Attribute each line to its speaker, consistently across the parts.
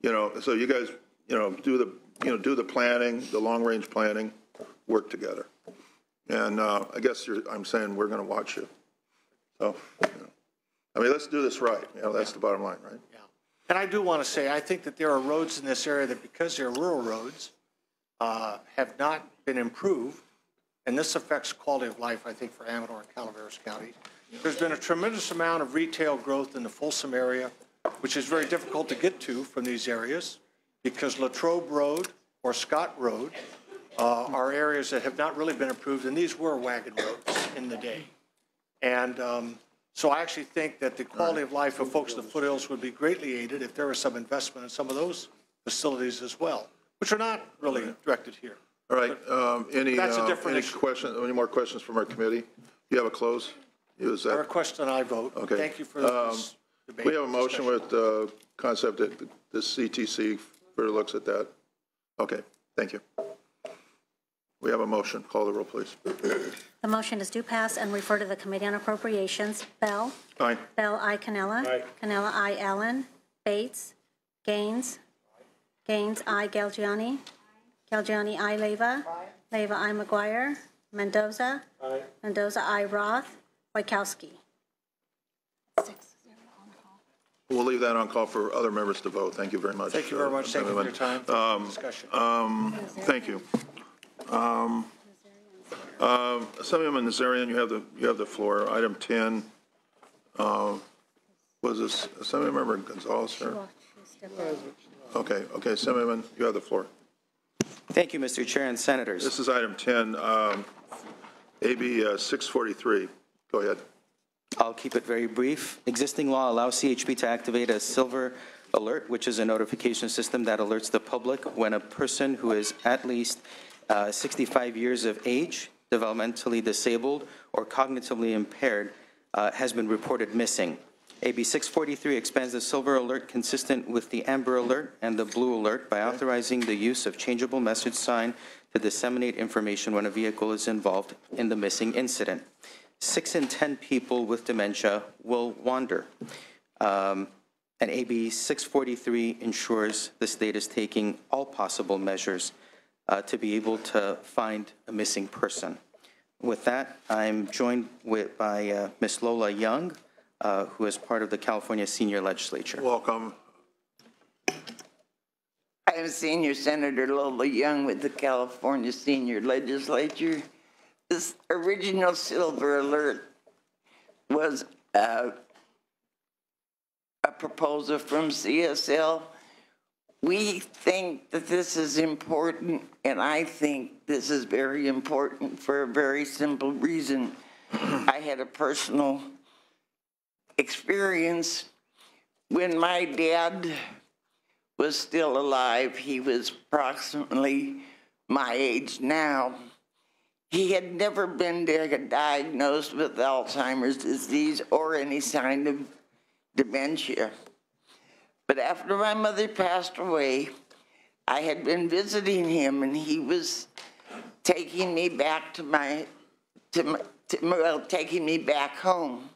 Speaker 1: so you guys, do the planning, the long-range planning, work together. And I guess I'm saying we're going to watch you. So, I mean, let's do this right. That's the bottom line, right?
Speaker 2: Yeah. And I do want to say, I think that there are roads in this area that, because they're rural roads, have not been improved. And this affects quality of life, I think, for Amador and Calaveras counties. There's been a tremendous amount of retail growth in the Folsom area, which is very difficult to get to from these areas, because Latrobe Road or Scott Road are areas that have not really been improved, and these were wagon roads in the day. And so I actually think that the quality of life of folks in the foothills would be greatly aided if there was some investment in some of those facilities as well, which are not really directed here.
Speaker 1: All right. Any more questions from our committee? You have a close?
Speaker 2: I request an aye vote.
Speaker 1: Okay.
Speaker 2: Thank you for this debate.
Speaker 1: We have a motion with the concept that the CTC further looks at that. Okay. Thank you. We have a motion. Call the roll, please.
Speaker 3: The motion is do pass and refer to the Committee on Appropriations. Bell.
Speaker 1: Aye.
Speaker 3: Bell, I. Cannella.
Speaker 4: Aye.
Speaker 3: Cannella, I. Allen. Bates. Gaines. Gaines, I. Galgiani. Galgiani, I. Leyva. Leyva, I. McGuire. Mendoza.
Speaker 4: Aye.
Speaker 3: Mendoza, I. Roth. Wojciechowski. 6-0 on call.
Speaker 1: We'll leave that on call for other members to vote. Thank you very much.
Speaker 2: Thank you very much. Thank you for your time. Discussion.
Speaker 1: Thank you. Assemblyman Nazarian, you have the floor. Item 10. Was this Assemblymember Gonzalez here? Okay. Assemblyman, you have the floor.
Speaker 5: Thank you, Mr. Chair and Senators.
Speaker 1: This is item 10, AB 643. Go ahead.
Speaker 5: I'll keep it very brief. Existing law allows CHP to activate a silver alert, which is a notification system that alerts the public when a person who is at least 65 years of age, developmentally disabled, or cognitively impaired has been reported missing. AB 643 expands the silver alert consistent with the amber alert and the blue alert by authorizing the use of changeable message sign to disseminate information when a vehicle is involved in the missing incident. 6 in 10 people with dementia will wander. And AB 643 ensures the state is taking all possible measures to be able to find a missing person. With that, I'm joined by Ms. Lola Young, who is part of the California Senior Legislature.
Speaker 1: Welcome.
Speaker 6: I'm Senior Senator Lola Young with the California Senior Legislature. This original silver alert was a proposal from CSL. We think that this is important, and I think this is very important for a very simple reason. I had a personal experience when my dad was still alive. He was approximately my age now. He had never been diagnosed with Alzheimer's disease or any sign of dementia. But after my mother passed away, I had been visiting him, and he was taking me back taking me back home.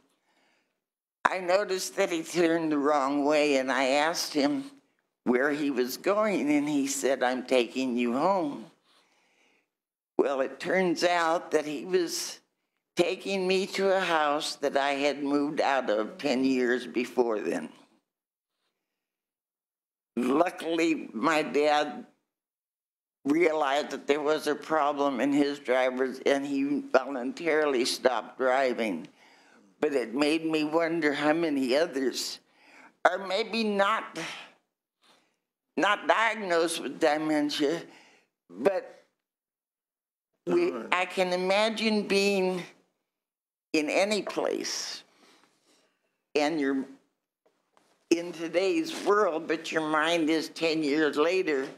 Speaker 6: I noticed that he turned the wrong way, and I asked him where he was going, and he said, "I'm taking you home." Well, it turns out that he was taking me to a house that I had moved out of 10 years before then. Luckily, my dad realized that there was a problem in his drivers, and he voluntarily stopped driving. But it made me wonder how many others are maybe not diagnosed with dementia, but I can imagine being in any place, and you're in today's world, but your mind is 10 years later,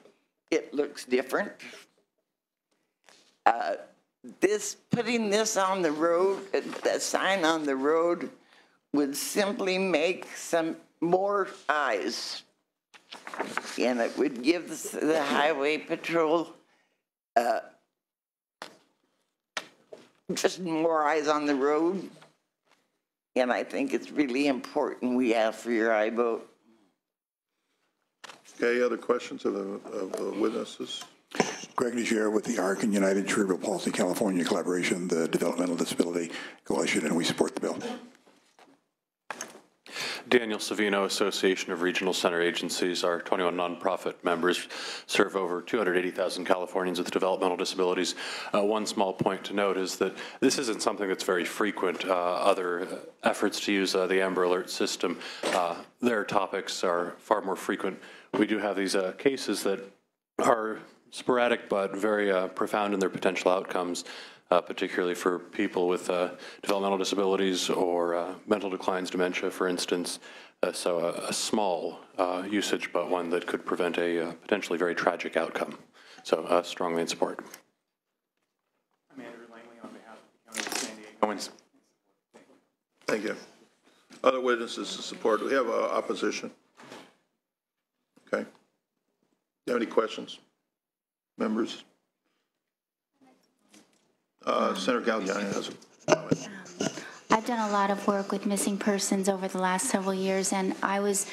Speaker 6: it looks different. Putting this on the road, that sign on the road, would simply make some more eyes, and it would give the highway patrol just more eyes on the road. And I think it's really important we ask for your aye vote.
Speaker 1: Okay, other questions of the witnesses?
Speaker 4: Greg DeGere with the ARC and United Cerebral Palsy California Collaboration, the Developmental Disability Coalition, and we support the bill.
Speaker 7: Daniel Savino, Association of Regional Center Agencies. Our 21 nonprofit members serve over 280,000 Californians with developmental disabilities. One small point to note is that this isn't something that's very frequent. Other efforts to use the Amber Alert system, their topics are far more frequent. We do have these cases that are sporadic but very profound in their potential outcomes, particularly for people with developmental disabilities or mental declines, dementia, for instance. So a small usage, but one that could prevent a potentially very tragic outcome. So strongly in support.
Speaker 8: I'm Andrew Langley on behalf of the County of San Diego.
Speaker 1: Thank you. Other witnesses to support? Do we have opposition? Okay. Do you have any questions? Members? Senator Galgiani has a comment.
Speaker 9: I've done a lot of work with missing persons over the last several years, and I was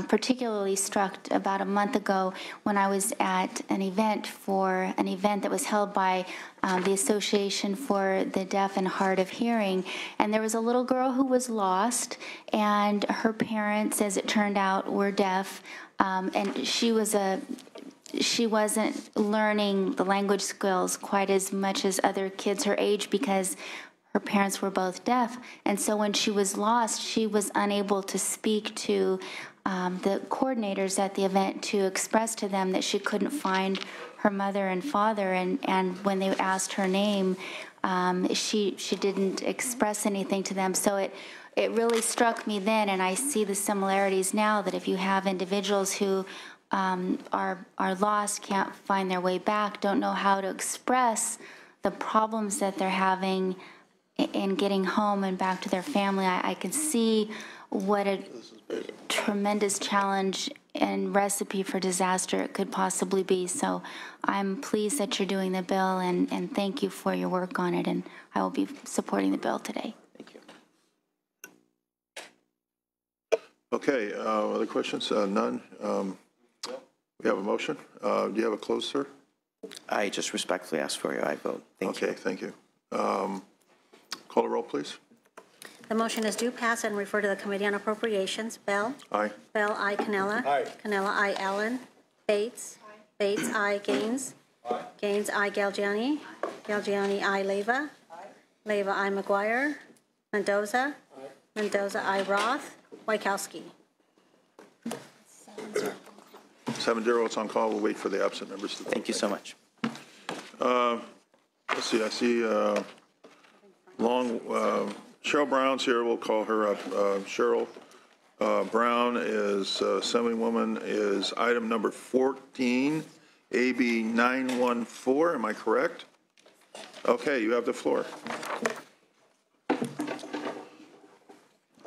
Speaker 9: particularly struck about a month ago when I was at an event that was held by the Association for the Deaf and Hard of Hearing, and there was a little girl who was lost, and her parents, as it turned out, were deaf, and she wasn't learning the language skills quite as much as other kids her age because her parents were both deaf. And so when she was lost, she was unable to speak to the coordinators at the event to express to them that she couldn't find her mother and father. And when they asked her name, she didn't express anything to them. So it really struck me then, and I see the similarities now, that if you have individuals who are lost, can't find their way back, don't know how to express the problems that they're having in getting home and back to their family, I can see what a tremendous challenge and recipe for disaster it could possibly be. So I'm pleased that you're doing the bill, and thank you for your work on it, and I will be supporting the bill today.
Speaker 5: Thank you.
Speaker 1: Okay, other questions? None. We have a motion. Do you have a close, sir?
Speaker 5: I just respectfully ask for your aye vote. Thank you.
Speaker 1: Okay, thank you. Call a roll, please.
Speaker 3: The motion is due pass and refer to the Committee on Appropriations. Bell?
Speaker 1: Aye.
Speaker 3: Bell, aye. Canella?
Speaker 8: Aye.
Speaker 3: Canella, aye. Allen? Bates? Bates, aye. Gaines? Gaines, aye. Galgiani? Galgiani, aye. Leyva? Leyva, aye. McGuire? Mendoza? Mendoza, aye. Roth? Wachowski?
Speaker 1: 7-0, it's on call. We'll wait for the absent members to vote.
Speaker 5: Thank you so much.
Speaker 1: Let's see, I see Cheryl Brown's here. We'll call her up. Cheryl Brown is, Assemblywoman, is item number 14, AB 914. Am I correct? Okay, you have the floor.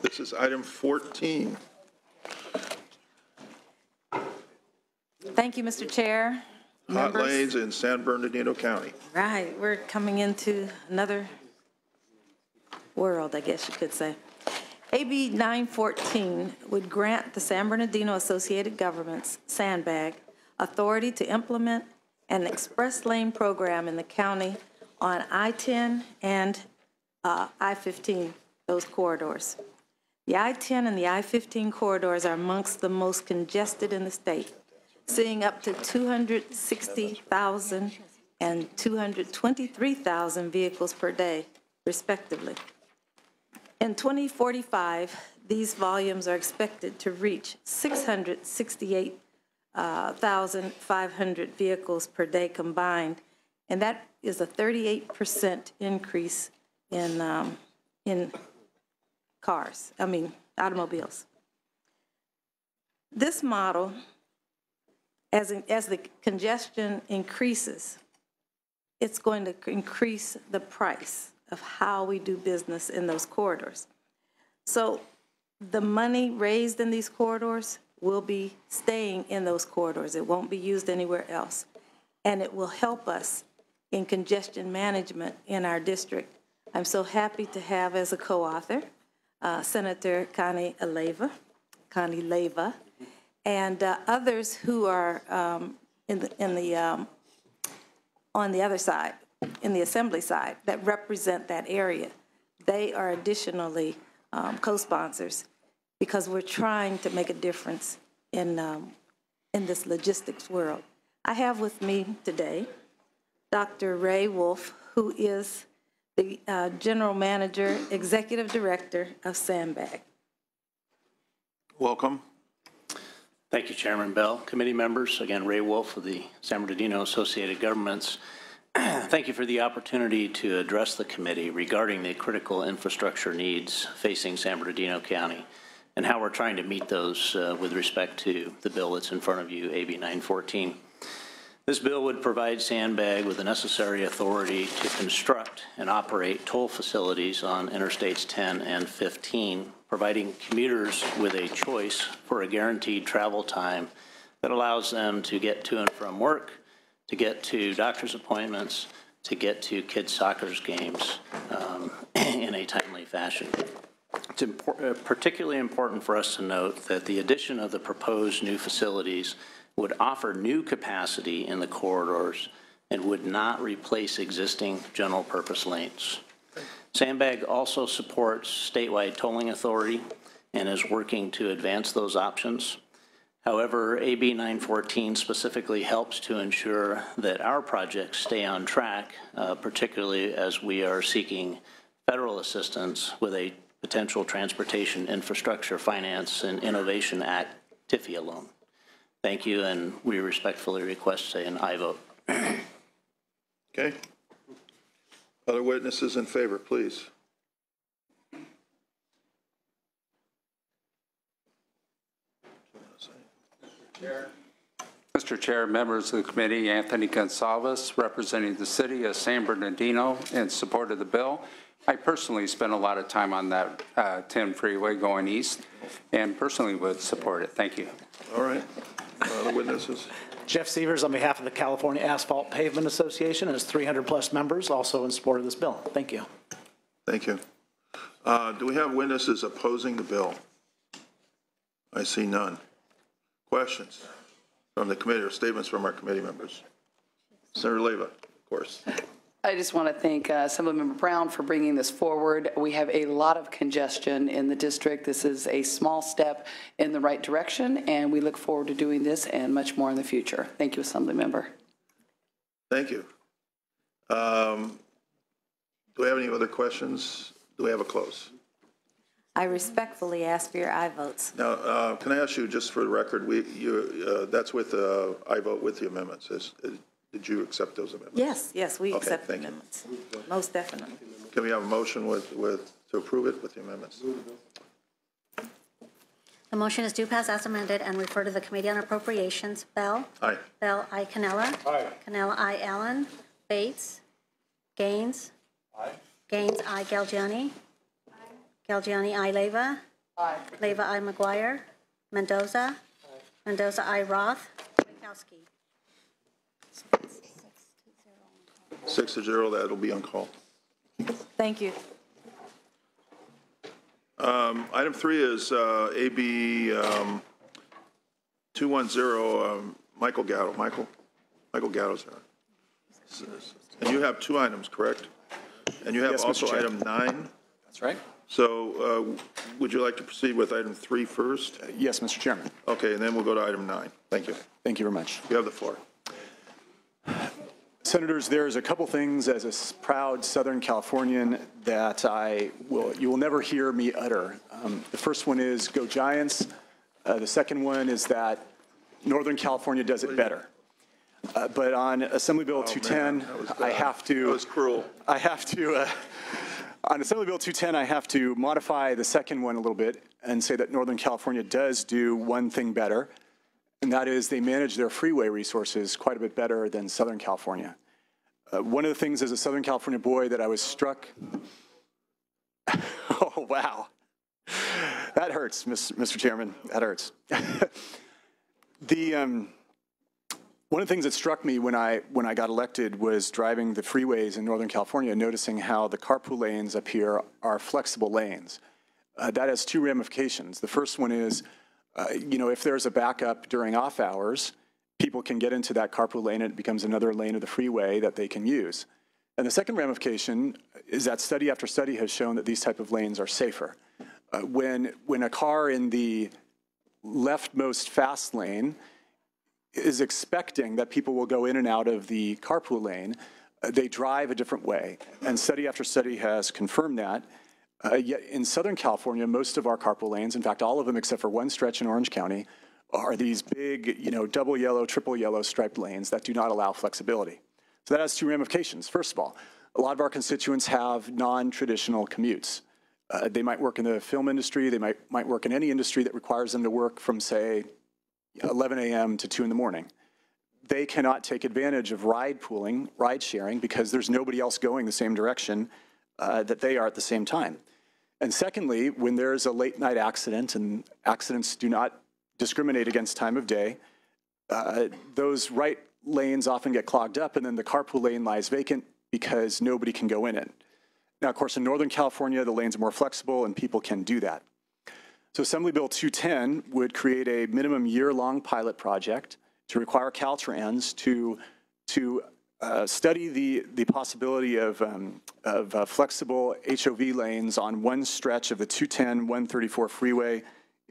Speaker 1: This is item 14.
Speaker 10: Thank you, Mr. Chair.
Speaker 1: Hot
Speaker 10: Members.
Speaker 1: lanes in San Bernardino County.
Speaker 10: Right, we're coming into another world, I guess you could say. AB 914 would grant the San Bernardino Associated Governments, SANBAG, authority to implement an express lane program in the county on I-10 and I-15, those corridors. The I-10 and the I-15 corridors are amongst the most congested in the state, seeing up to 260,000 and 223,000 vehicles per day, respectively. In 2045, these volumes are expected to reach 668,500 vehicles per day combined, and that is a 38% increase in automobiles. This model, as the congestion increases, it's going to increase the price of how we do business in those corridors. So the money raised in these corridors will be staying in those corridors. It won't be used anywhere else. And it will help us in congestion management in our district. I'm so happy to have as a co-author Senator Connie Leyva, and others who are on the other side, in the assembly side, that represent that area. They are additionally co-sponsors because we're trying to make a difference in this logistics world. I have with me today Dr. Ray Wolf, who is the General Manager, Executive Director of Sandbag.
Speaker 1: Welcome.
Speaker 11: Thank you, Chairman Bell. Committee members, again, Ray Wolf of the San Bernardino Associated Governments. Thank you for the opportunity to address the committee regarding the critical infrastructure needs facing San Bernardino County and how we're trying to meet those with respect to the bill that's in front of you, AB 914. This bill would provide Sandbag with the necessary authority to construct and operate toll facilities on Interstates 10 and 15, providing commuters with a choice for a guaranteed travel time that allows them to get to and from work, to get to doctor's appointments, to get to kids' soccer games in a timely fashion. It's particularly important for us to note that the addition of the proposed new facilities would offer new capacity in the corridors and would not replace existing general purpose lanes. Sandbag also supports statewide tolling authority and is working to advance those options. However, AB 914 specifically helps to ensure that our projects stay on track, particularly as we are seeking federal assistance with a potential Transportation Infrastructure Finance and Innovation Act TIFIA loan. Thank you, and we respectfully request an aye vote.
Speaker 1: Okay. Other witnesses in favor, please.
Speaker 12: Mr. Chair, members of the committee, Anthony Gonsalves, representing the city of San Bernardino in support of the bill. I personally spent a lot of time on that 10 freeway going east and personally would support it. Thank you.
Speaker 1: All right. Other witnesses?
Speaker 13: Jeff Severs on behalf of the California Asphalt Pavement Association and its 300-plus members, also in support of this bill. Thank you.
Speaker 1: Thank you. Do we have witnesses opposing the bill? I see none. Questions from the committee or statements from our committee members? Senator Leyva, of course.
Speaker 14: I just want to thank Assemblymember Brown for bringing this forward. We have a lot of congestion in the district. This is a small step in the right direction, and we look forward to doing this and much more in the future. Thank you, Assemblymember.
Speaker 1: Thank you. Do we have any other questions? Do we have a close?
Speaker 10: I respectfully ask for your aye votes.
Speaker 1: Now, can I ask you, just for the record, that's with aye vote with the amendments. Did you accept those amendments?
Speaker 10: Yes, yes, we accept the amendments. Most definitely.
Speaker 1: Can we have a motion to approve it with the amendments?
Speaker 3: The motion is due pass as amended and refer to the Committee on Appropriations. Bell?
Speaker 1: Aye.
Speaker 3: Bell, aye. Cannella?
Speaker 1: Aye.
Speaker 3: Cannella, aye. Allen? Bates? Gaines? Aye. Gaines, aye. Galgiani? Aye. Galgiani, aye. Leyva? Aye. Leyva, aye. McGuire? Mendoza? Aye. Mendoza, aye. Roth? Witkowski?
Speaker 1: 6-0, that'll be on call.
Speaker 10: Thank you.
Speaker 1: Item 3 is AB 210, Michael Gatto. Michael Gatto's here. And you have 2 items, correct? And you have also item 9?
Speaker 8: That's right.
Speaker 1: So would you like to proceed with item 3 first?
Speaker 8: Yes, Mr. Chairman.
Speaker 1: Okay, and then we'll go to item 9. Thank you.
Speaker 8: Thank you very much.
Speaker 1: You have the floor.
Speaker 8: Senators, there's a couple things as a proud Southern Californian that you will never hear me utter. The first one is go Giants. The second one is that Northern California does it better. But on Assembly Bill 210, I have to.
Speaker 1: That was cruel.
Speaker 8: I have to. On Assembly Bill 210, I have to modify the second one a little bit and say that Northern California does do one thing better, and that is they manage their freeway resources quite a bit better than Southern California. One of the things as a Southern California boy that I was struck, oh, wow. That hurts, Mr. Chairman, that hurts. One of the things that struck me when I got elected was driving the freeways in Northern California, noticing how the carpool lanes up here are flexible lanes. That has 2 ramifications. The first one is If there's a backup during off hours, people can get into that carpool lane and it becomes another lane of the freeway that they can use. And the second ramification is that study after study has shown that these type of lanes are safer. When a car in the leftmost fast lane is expecting that people will go in and out of the carpool lane, they drive a different way. And study after study has confirmed that. Yet in Southern California, most of our carpool lanes, in fact, all of them except for one stretch in Orange County, are these big, double yellow, triple yellow striped lanes that do not allow flexibility. So that has two ramifications. First of all, a lot of our constituents have non-traditional commutes. They might work in the film industry. They might work in any industry that requires them to work from, say, 11 a.m. to 2 in the morning. They cannot take advantage of ride pooling, ride sharing, because there's nobody else going the same direction that they are at the same time. And secondly, when there's a late night accident, and accidents do not discriminate against time of day, those right lanes often get clogged up, and then the carpool lane lies vacant because nobody can go in it. Now, of course, in Northern California, the lanes are more flexible and people can do that. So Assembly Bill 210 would create a minimum year-long pilot project to require Caltrans to study the possibility of flexible HOV lanes on one stretch of the 210-134 freeway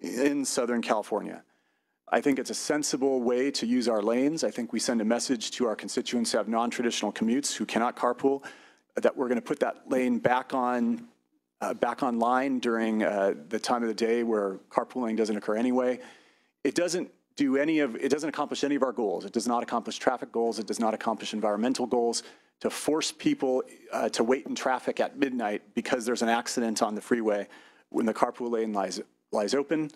Speaker 8: in Southern California. I think it's a sensible way to use our lanes. I think we send a message to our constituents who have non-traditional commutes who cannot carpool that we're going to put that lane back online during the time of the day where carpooling doesn't occur anyway. It doesn't accomplish any of our goals. It does not accomplish traffic goals. It does not accomplish environmental goals. To force people to wait in traffic at midnight because there's an accident on the freeway when the carpool lane lies open.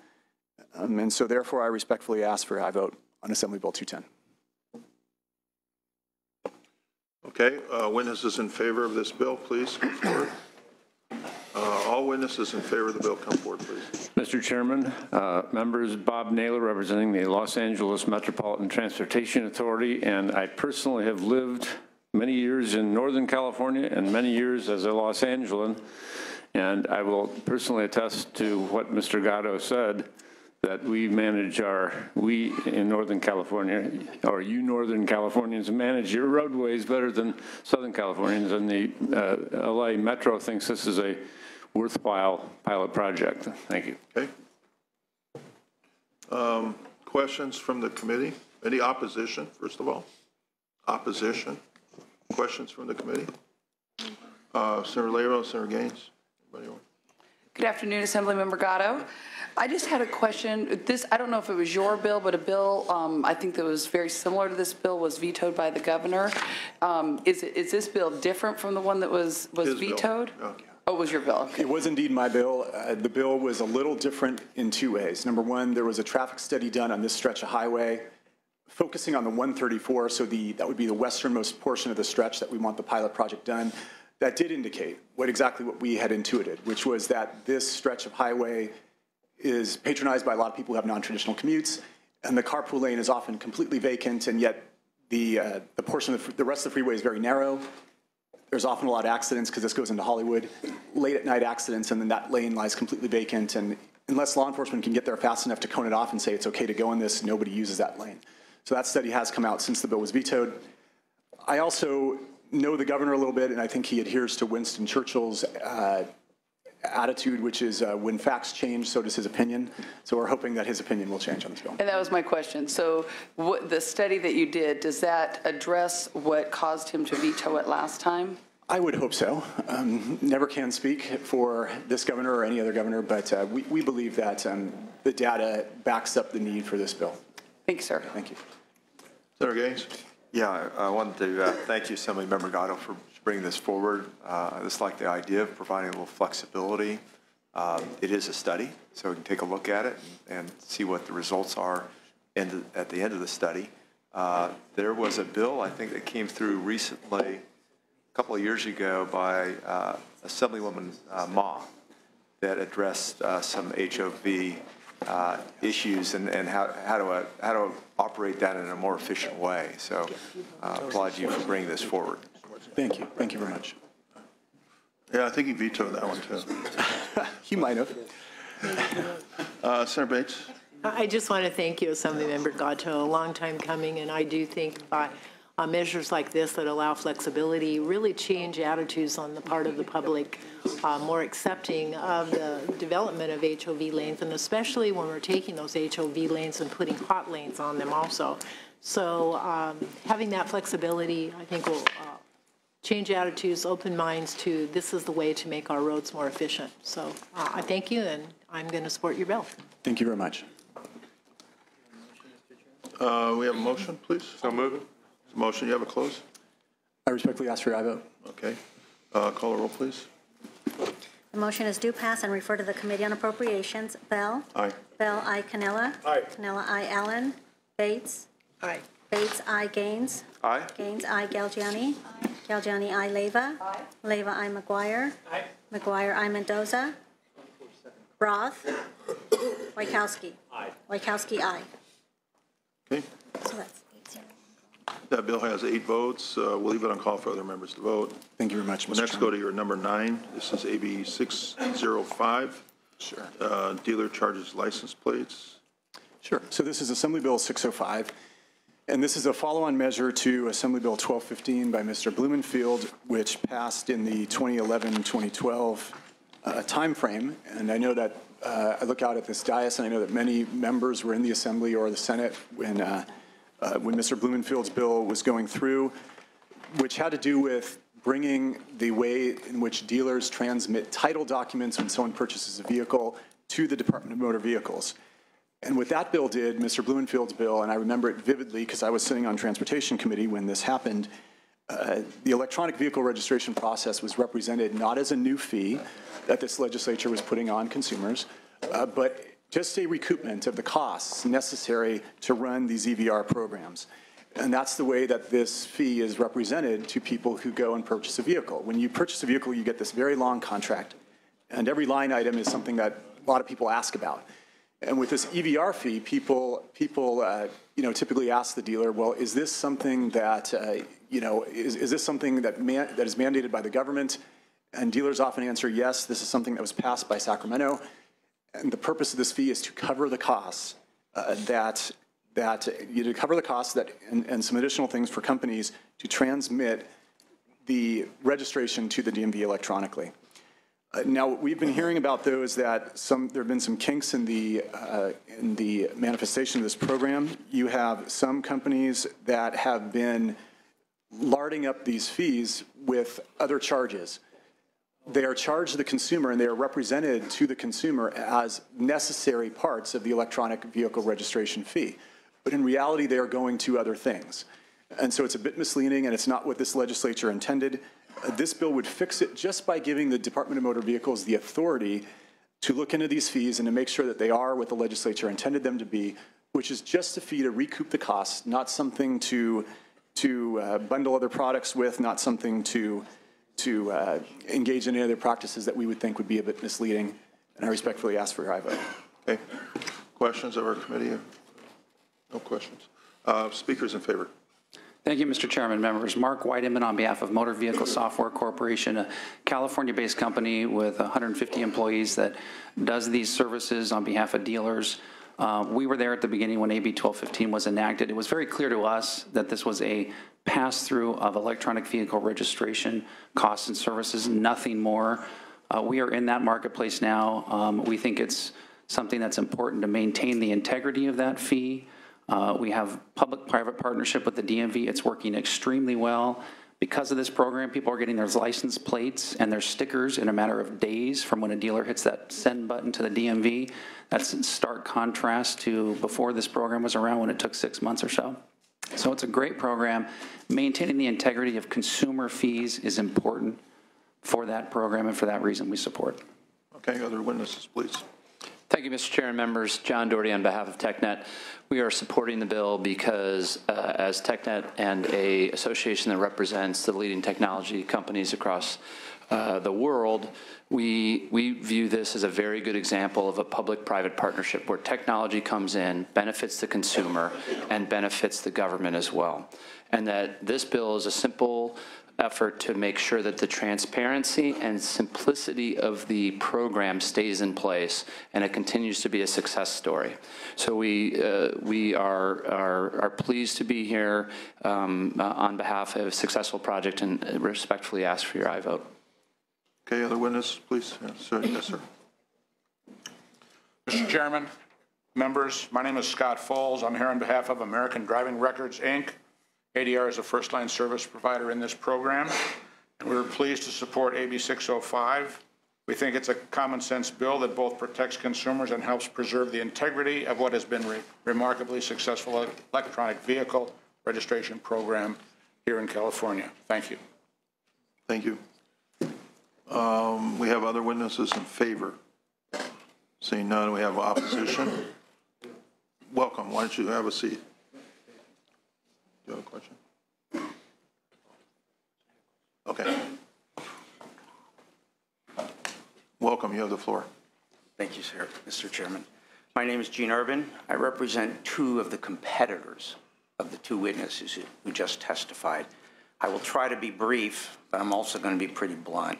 Speaker 8: And so therefore, I respectfully ask for a vote on Assembly Bill 210.
Speaker 1: Okay, witnesses in favor of this bill, please come forward. All witnesses in favor of the bill, come forward, please.
Speaker 15: Mr. Chairman, members, Bob Naylor representing the Los Angeles Metropolitan Transportation Authority, and I personally have lived many years in Northern California and many years as a Los Angelan, and I will personally attest to what Mr. Gatto said, that we in Northern California, or you Northern Californians, manage your roadways better than Southern Californians, and the LA Metro thinks this is a worthwhile pilot project. Thank you.
Speaker 1: Okay. Questions from the committee? Any opposition, first of all? Opposition? Questions from the committee? Senator Leyva, Senator Gaines? Anybody else?
Speaker 14: Good afternoon, Assemblymember Gatto. I just had a question. I don't know if it was your bill, but a bill I think that was very similar to this bill was vetoed by the governor. Is this bill different from the one that was vetoed?
Speaker 1: No.
Speaker 14: Oh, it was your bill. Okay.
Speaker 8: It was indeed my bill. The bill was a little different in two ways. Number one, there was a traffic study done on this stretch of highway focusing on the 134, so that would be the westernmost portion of the stretch that we want the pilot project done. That did indicate exactly what we had intuited, which was that this stretch of highway is patronized by a lot of people who have non-traditional commutes, and the carpool lane is often completely vacant, and yet the portion of the rest of the freeway is very narrow. There's often a lot of accidents because this goes into Hollywood, late at night accidents, and then that lane lies completely vacant, and unless law enforcement can get there fast enough to cone it off and say it's okay to go in this, nobody uses that lane. So that study has come out since the bill was vetoed. I also know the governor a little bit, and I think he adheres to Winston Churchill's attitude, which is when facts change, so does his opinion. So we're hoping that his opinion will change on this bill.
Speaker 14: And that was my question. So the study that you did, does that address what caused him to veto it last time?
Speaker 8: I would hope so. Never can speak for this governor or any other governor, but we believe that the data backs up the need for this bill.
Speaker 14: Thank you, sir.
Speaker 8: Thank you.
Speaker 1: Senator Gaines?
Speaker 16: Yeah, I wanted to thank you, Assemblymember Gatto, for bringing this forward. I just like the idea of providing a little flexibility. It is a study, so we can take a look at it and see what the results are at the end of the study. There was a bill, I think, that came through recently, a couple of years ago, by Assemblywoman Ma, that addressed some HOV issues and how to operate that in a more efficient way. So applaud you for bringing this forward.
Speaker 8: Thank you. Thank you very much.
Speaker 1: Yeah, I think he vetoed that one too.
Speaker 8: He might have.
Speaker 1: Senator Bates?
Speaker 17: I just want to thank you, Assemblymember Gatto. A long time coming, and I do think by measures like this that allow flexibility really change attitudes on the part of the public, more accepting of the development of HOV lanes, and especially when we're taking those HOV lanes and putting hot lanes on them also. So having that flexibility, I think, will change attitudes, open minds to this is the way to make our roads more efficient. So I thank you, and I'm going to support your bill.
Speaker 8: Thank you very much.
Speaker 1: We have a motion, please? So moved. Motion, you have a close?
Speaker 8: I respectfully ask for your aye vote.
Speaker 1: Okay. Call a roll, please.
Speaker 3: The motion is due pass and refer to the Committee on Appropriations. Bell?
Speaker 1: Aye.
Speaker 3: Bell, aye. Canella?
Speaker 1: Aye.
Speaker 3: Canella, aye. Allen? Bates?
Speaker 17: Aye.
Speaker 3: Bates, aye. Gaines?
Speaker 16: Aye.
Speaker 3: Gaines, aye. Galgiani? Galgiani, aye. Leyva? Leyva, aye. McGuire? McGuire, aye. Mendoza? Roth? Wachowski? Wachowski, aye.
Speaker 1: Okay.
Speaker 3: So that's 8-0.
Speaker 1: That bill has 8 votes. We'll leave it on call for other members to vote.
Speaker 8: Thank you very much, Mr.
Speaker 1: We'll next
Speaker 8: Chairman.
Speaker 1: go to your number 9. This is AB 605.
Speaker 8: Sure.
Speaker 1: Dealer charges license plates.
Speaker 8: Sure. So this is Assembly Bill 605, and this is a follow-on measure to Assembly Bill 1215 by Mr. Blumenfield, which passed in the 2011-2012 timeframe. And I know that I look out at this dais, and I know that many members were in the Assembly or the Senate when Mr. Blumenfield's bill was going through, which had to do with bringing the way in which dealers transmit title documents when someone purchases a vehicle to the Department of Motor Vehicles. And what that bill did, Mr. Blumenfield's bill, and I remember it vividly because I was sitting on Transportation Committee when this happened, the electronic vehicle registration process was represented not as a new fee that this legislature was putting on consumers, but just a recoupment of the costs necessary to run these EVR programs. And that's the way that this fee is represented to people who go and purchase a vehicle. When you purchase a vehicle, you get this very long contract, and every line item is something that a lot of people ask about. And with this EVR fee, people typically ask the dealer, well, is this something that, is this something that is mandated by the government? And dealers often answer, yes, this is something that was passed by Sacramento. And the purpose of this fee is to cover the costs and some additional things for companies to transmit the registration to the DMV electronically. Now, we've been hearing about those that there have been some kinks in the manifestation of this program. You have some companies that have been larding up these fees with other charges. They are charged to the consumer, and they are represented to the consumer as necessary parts of the electronic vehicle registration fee. But in reality, they are going to other things. And so it's a bit misleading, and it's not what this legislature intended. This bill would fix it just by giving the Department of Motor Vehicles the authority to look into these fees and to make sure that they are what the legislature intended them to be, which is just a fee to recoup the costs, not something to bundle other products with, not something to engage in any other practices that we would think would be a bit misleading. And I respectfully ask for your aye vote.
Speaker 1: Okay. Questions of our committee? No questions. Speakers in favor?
Speaker 18: Thank you, Mr. Chairman, members. Mark Whiteman on behalf of Motor Vehicle Software Corporation, a California-based company with 150 employees that does these services on behalf of dealers. We were there at the beginning when AB 1215 was enacted. It was very clear to us that this was a pass-through of electronic vehicle registration costs and services, nothing more. We are in that marketplace now. We think it's something that's important to maintain the integrity of that fee. We have public-private partnership with the DMV. It's working extremely well. Because of this program, people are getting their license plates and their stickers in a matter of days from when a dealer hits that send button to the DMV. That's in stark contrast to before this program was around when it took 6 months or so. So it's a great program. Maintaining the integrity of consumer fees is important for that program, and for that reason we support.
Speaker 1: Okay, other witnesses, please.
Speaker 19: Thank you, Mr. Chair and members. John Doherty on behalf of TechNet. We are supporting the bill because as TechNet and an association that represents the leading technology companies across the world, we view this as a very good example of a public-private partnership where technology comes in, benefits the consumer, and benefits the government as well. And that this bill is a simple effort to make sure that the transparency and simplicity of the program stays in place and it continues to be a success story. So we are pleased to be here on behalf of a successful project and respectfully ask for your aye vote.
Speaker 1: Okay, other witness, please. Yes, sir. Yes, sir.
Speaker 20: Mr. Chairman, members, my name is Scott Foles. I'm here on behalf of American Driving Records, Inc. ADR is a first-line service provider in this program, and we're pleased to support AB 605. We think it's a common-sense bill that both protects consumers and helps preserve the integrity of what has been remarkably successful electronic vehicle registration program here in California. Thank you.
Speaker 1: Thank you. We have other witnesses in favor. Seeing none, we have opposition. Welcome. Why don't you have a seat? Do you have a question? Okay. Welcome. You have the floor.
Speaker 21: Thank you, sir, Mr. Chairman. My name is Gene Urban. I represent two of the competitors of the two witnesses who just testified. I will try to be brief, but I'm also going to be pretty blunt.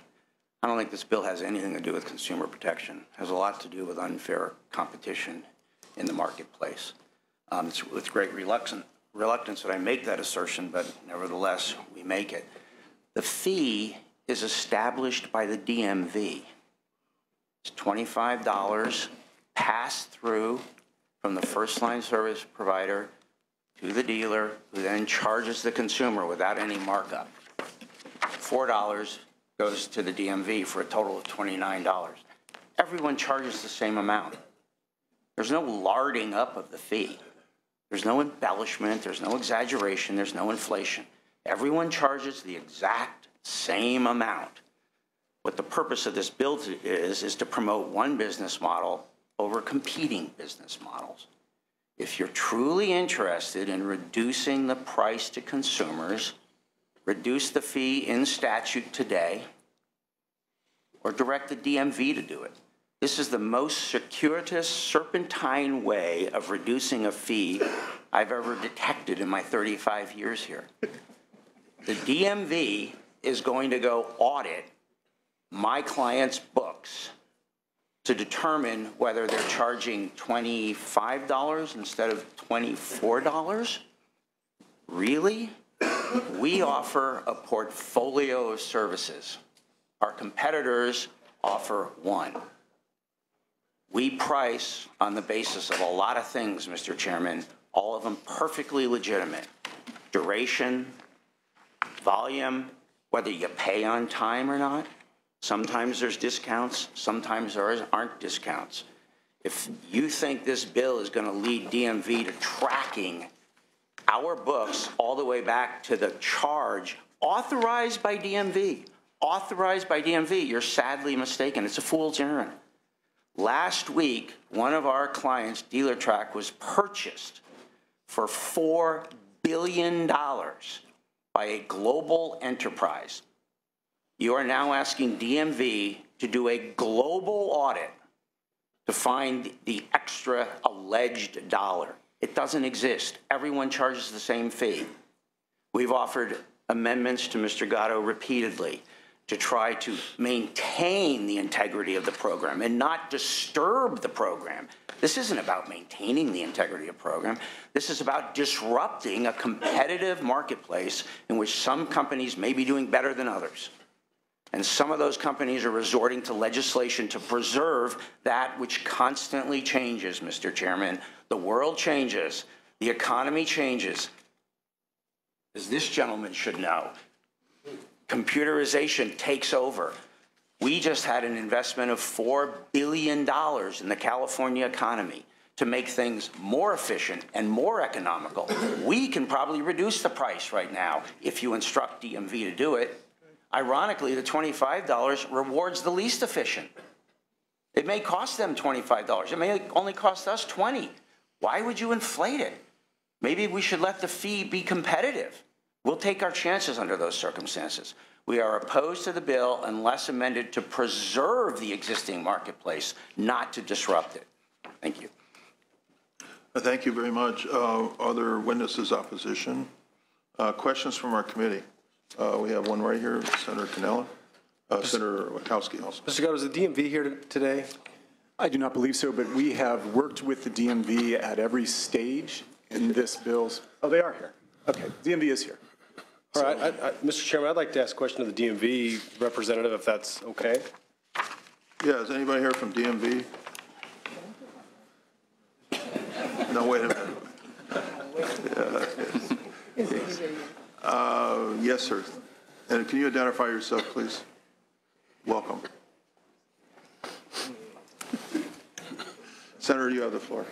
Speaker 21: I don't think this bill has anything to do with consumer protection. It has a lot to do with unfair competition in the marketplace. It's with great reluctance that I make that assertion, but nevertheless, we make it. The fee is established by the DMV. It's $25 passed through from the first-line service provider to the dealer, who then charges the consumer without any markup. $4 goes to the DMV for a total of $29. Everyone charges the same amount. There's no larding up of the fee. There's no embellishment, there's no exaggeration, there's no inflation. Everyone charges the exact same amount. What the purpose of this bill is to promote one business model over competing business models. If you're truly interested in reducing the price to consumers, reduce the fee in statute today, or direct the DMV to do it. This is the most circuitous, serpentine way of reducing a fee I've ever detected in my 35 years here. The DMV is going to go audit my client's books to determine whether they're charging $25 instead of $24. Really? We offer a portfolio of services. Our competitors offer one. We price on the basis of a lot of things, Mr. Chairman, all of them perfectly legitimate. Duration, volume, whether you pay on time or not. Sometimes there's discounts, sometimes there aren't discounts. If you think this bill is going to lead DMV to tracking our books all the way back to the charge authorized by DMV, you're sadly mistaken. It's a fool's errand. Last week, one of our clients, DealerTrack, was purchased for $4 billion by a global enterprise. You are now asking DMV to do a global audit to find the extra alleged dollar. It doesn't exist. Everyone charges the same fee. We've offered amendments to Mr. Gatto repeatedly to try to maintain the integrity of the program and not disturb the program. This isn't about maintaining the integrity of the program. This is about disrupting a competitive marketplace in which some companies may be doing better than others. And some of those companies are resorting to legislation to preserve that which constantly changes, Mr. Chairman. The world changes. The economy changes. As this gentleman should know, computerization takes over. We just had an investment of $4 billion in the California economy to make things more efficient and more economical. We can probably reduce the price right now if you instruct DMV to do it. Ironically, the $25 rewards the least efficient. It may cost them $25. It may only cost us $20. Why would you inflate it? Maybe we should let the fee be competitive. We'll take our chances under those circumstances. We are opposed to the bill unless amended to preserve the existing marketplace, not to disrupt it. Thank you.
Speaker 1: Thank you very much. Other witnesses' opposition? Questions from our committee? We have one right here, Senator Canella. Senator Wachowski also.
Speaker 2: Mr. Gatto, is the DMV here today?
Speaker 8: I do not believe so, but we have worked with the DMV at every stage in this bill's. Oh, they are here. Okay, DMV is here.
Speaker 2: All right, Mr. Chairman, I'd like to ask a question of the DMV representative, if that's okay.
Speaker 1: Yeah, is anybody here from DMV? No, wait a minute. Yes, sir. And can you identify yourself, please? Welcome. Senator, you have the floor.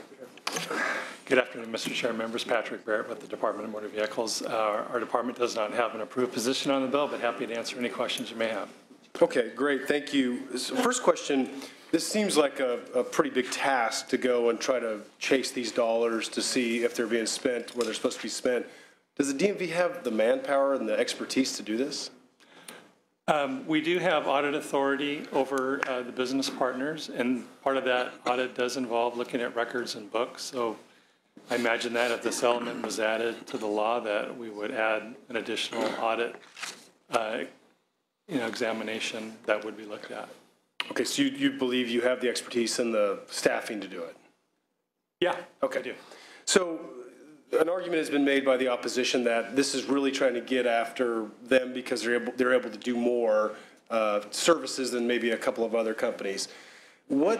Speaker 22: Good afternoon, Mr. Chair, members. Patrick Barrett with the Department of Motor Vehicles. Our department does not have an approved position on the bill, but happy to answer any questions you may have.
Speaker 2: Okay, great. Thank you. First question, this seems like a pretty big task to go and try to chase these dollars to see if they're being spent where they're supposed to be spent. Does the DMV have the manpower and the expertise to do this?
Speaker 22: We do have audit authority over the business partners, and part of that audit does involve looking at records and books. So I imagine that if this element was added to the law, that we would add an additional audit examination that would be looked at.
Speaker 2: Okay, so you believe you have the expertise and the staffing to do it?
Speaker 22: Yeah,
Speaker 2: okay.
Speaker 22: I do.
Speaker 2: So an argument has been made by the opposition that this is really trying to get after them because they're able to do more services than maybe a couple of other companies. What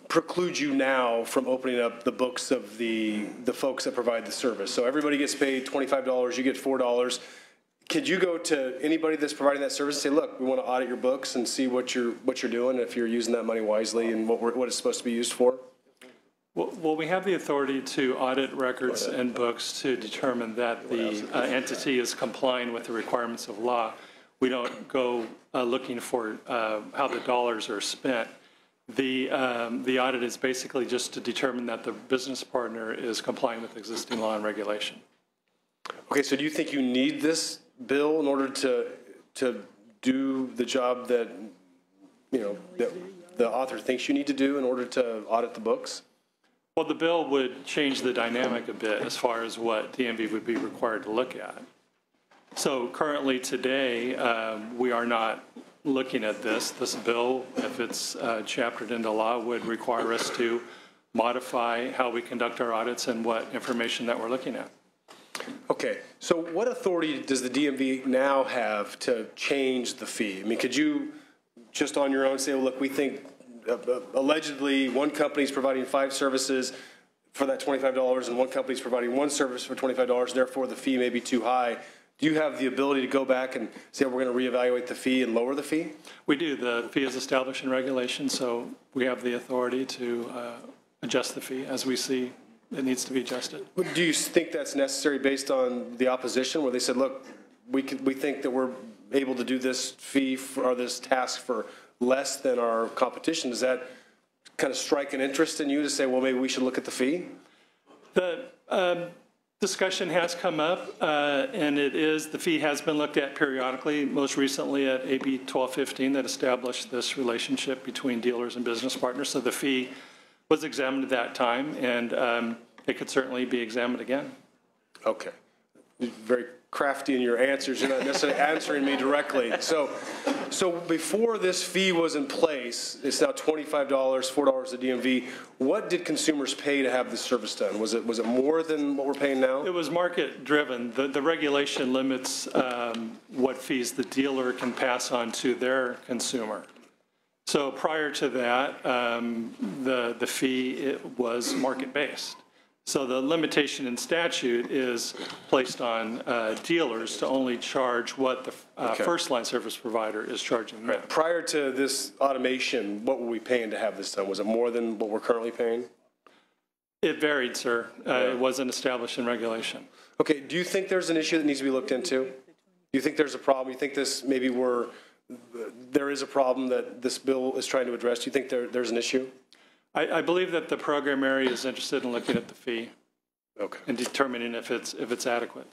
Speaker 2: precludes you now from opening up the books of the folks that provide the service? So everybody gets paid $25, you get $4. Could you go to anybody that's providing that service and say, look, we want to audit your books and see what you're doing, if you're using that money wisely and what it's supposed to be used for?
Speaker 22: Well, we have the authority to audit records and books to determine that the entity is complying with the requirements of law. We don't go looking for how the dollars are spent. The audit is basically just to determine that the business partner is complying with existing law and regulation.
Speaker 2: Okay, so do you think you need this bill in order to do the job that that the author thinks you need to do in order to audit the books?
Speaker 22: Well, the bill would change the dynamic a bit as far as what DMV would be required to look at. So currently today, we are not looking at this. This bill, if it's chaptered into law, would require us to modify how we conduct our audits and what information that we're looking at.
Speaker 2: Okay, so what authority does the DMV now have to change the fee? I mean, could you just on your own say, well, look, we think allegedly one company is providing 5 services for that $25 and one company is providing 1 service for $25, therefore the fee may be too high. Do you have the ability to go back and say we're going to reevaluate the fee and lower the fee?
Speaker 22: We do. The fee is established in regulation, so we have the authority to adjust the fee as we see it needs to be adjusted.
Speaker 2: Do you think that's necessary based on the opposition where they said, look, we think that we're able to do this fee or this task for less than our competition? Does that kind of strike an interest in you to say, well, maybe we should look at the fee?
Speaker 22: The discussion has come up, and the fee has been looked at periodically, most recently at AB 1215 that established this relationship between dealers and business partners. So the fee was examined at that time, and it could certainly be examined again. Okay.
Speaker 2: Very crafty in your answers. You're not necessarily answering me directly. So before this fee was in place, it's now $25, $4 at DMV. What did consumers pay to have this service done? Was it more than what we're paying now?
Speaker 22: It was market driven. The regulation limits what fees the dealer can pass on to their consumer. So prior to that, the fee was market based. So the limitation in statute is placed on dealers to only charge what the first line service provider is charging them.
Speaker 2: Right. Prior to this automation, what were we paying to have this done? Was it more than what we're currently paying?
Speaker 22: It varied, sir. It wasn't established in regulation.
Speaker 2: Okay. Do you think there's an issue that needs to be looked into? Do you think there's a problem? You think this maybe there is a problem that this bill is trying to address? Do you think there's an issue?
Speaker 22: I believe that the program area is interested in looking at the fee,
Speaker 2: okay,
Speaker 22: and determining if it's adequate.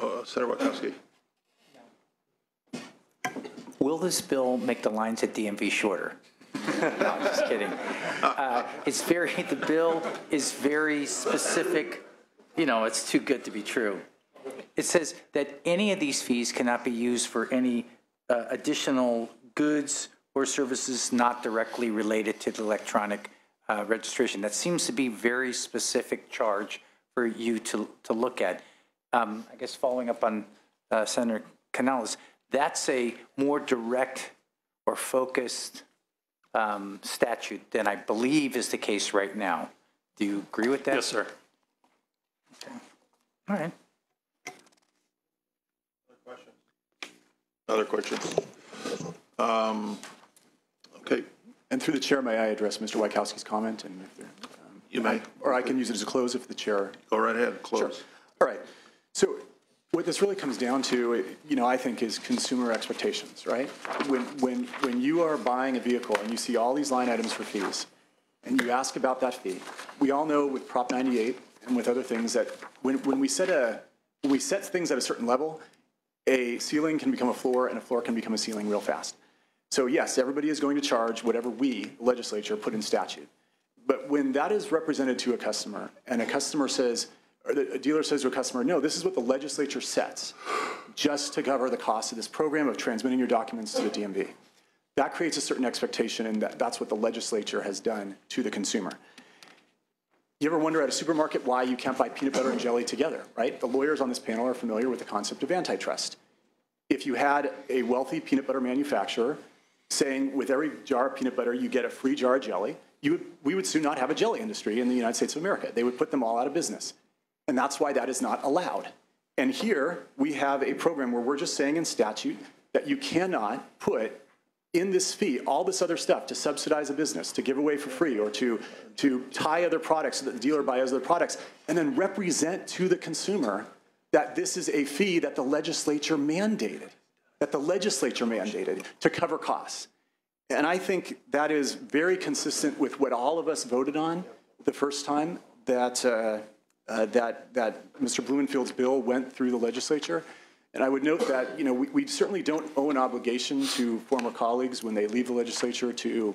Speaker 1: All right. Senator Wachowski.
Speaker 23: Will this bill make the lines at DMV shorter? No, I'm just kidding. The bill is very specific you know, it's too good to be true. It says that any of these fees cannot be used for any additional goods or services not directly related to the electronic registration. That seems to be very specific charge for you to look at. I guess following up on Senator Canales, that's a more direct or focused statute than I believe is the case right now. Do you agree with that?
Speaker 2: Yes, sir.
Speaker 23: Okay. All right.
Speaker 1: Other questions? Okay.
Speaker 8: And through the chair, may I address Mr. Wachowski's comment? And if
Speaker 1: you may.
Speaker 8: Or I can use it as a close if the chair.
Speaker 1: Go right ahead, close.
Speaker 8: Sure. All right. So what this really comes down to, you know, I think is consumer expectations, right? When you are buying a vehicle and you see all these line items for fees and you ask about that fee, we all know with Prop 98 and with other things that when we set things at a certain level, a ceiling can become a floor and a floor can become a ceiling real fast. So yes, everybody is going to charge whatever we, the legislature, put in statute. But when that is represented to a customer and a customer says, or a dealer says to a customer, no, this is what the legislature sets just to cover the cost of this program of transmitting your documents to the DMV. That creates a certain expectation, and that's what the legislature has done to the consumer. You ever wonder at a supermarket why you can't buy peanut butter and jelly together, right? The lawyers on this panel are familiar with the concept of antitrust. If you had a wealthy peanut butter manufacturer saying with every jar of peanut butter you get a free jar of jelly, we would soon not have a jelly industry in the United States of America. They would put them all out of business. And that's why that is not allowed. And here we have a program where we're just saying in statute that you cannot put in this fee all this other stuff to subsidize a business, to give away for free, or to tie other products so that the dealer buys other products, and then represent to the consumer that this is a fee that the legislature mandated, to cover costs. And I think that is very consistent with what all of us voted on the first time that Mr. Blumenfield's bill went through the legislature. And I would note that, you know, we certainly don't owe an obligation to former colleagues when they leave the legislature to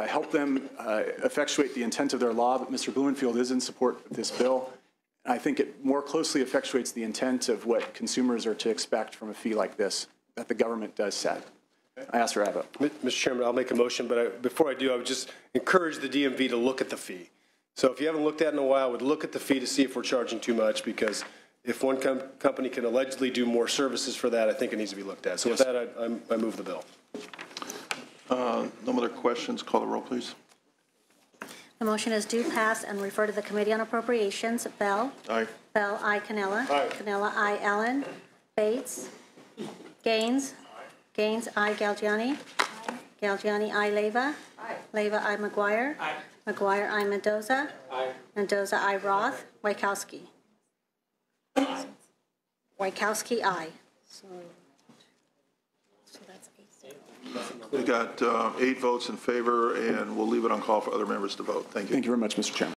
Speaker 8: help them effectuate the intent of their law, but Mr. Blumenfield is in support of this bill. I think it more closely effectuates the intent of what consumers are to expect from a fee like this that the government does set. I ask for a vote.
Speaker 2: Mr. Chairman, I'll make a motion, but before I do, I would just encourage the DMV to look at the fee. So if you haven't looked at it in a while, I would look at the fee to see if we're charging too much, because if one company can allegedly do more services for that, I think it needs to be looked at. So with that, I move the bill.
Speaker 1: No other questions. Call the roll, please.
Speaker 3: The motion is due pass and refer to the Committee on Appropriations. Bell?
Speaker 1: Aye.
Speaker 3: Bell, aye. Canella?
Speaker 1: Aye.
Speaker 3: Canella, aye. Allen? Bates? Gaines? Gaines, aye. Galgiani? Galgiani, aye. Leyva? Leyva, aye. McGuire? McGuire, aye. Mendoza? Mendoza, aye. Roth? Wachowski? Wachowski, aye. So that's 8-0.
Speaker 1: We got 8 votes in favor, and we'll leave it on call for other members to vote. Thank you.
Speaker 8: Thank you very much, Mr. Chairman.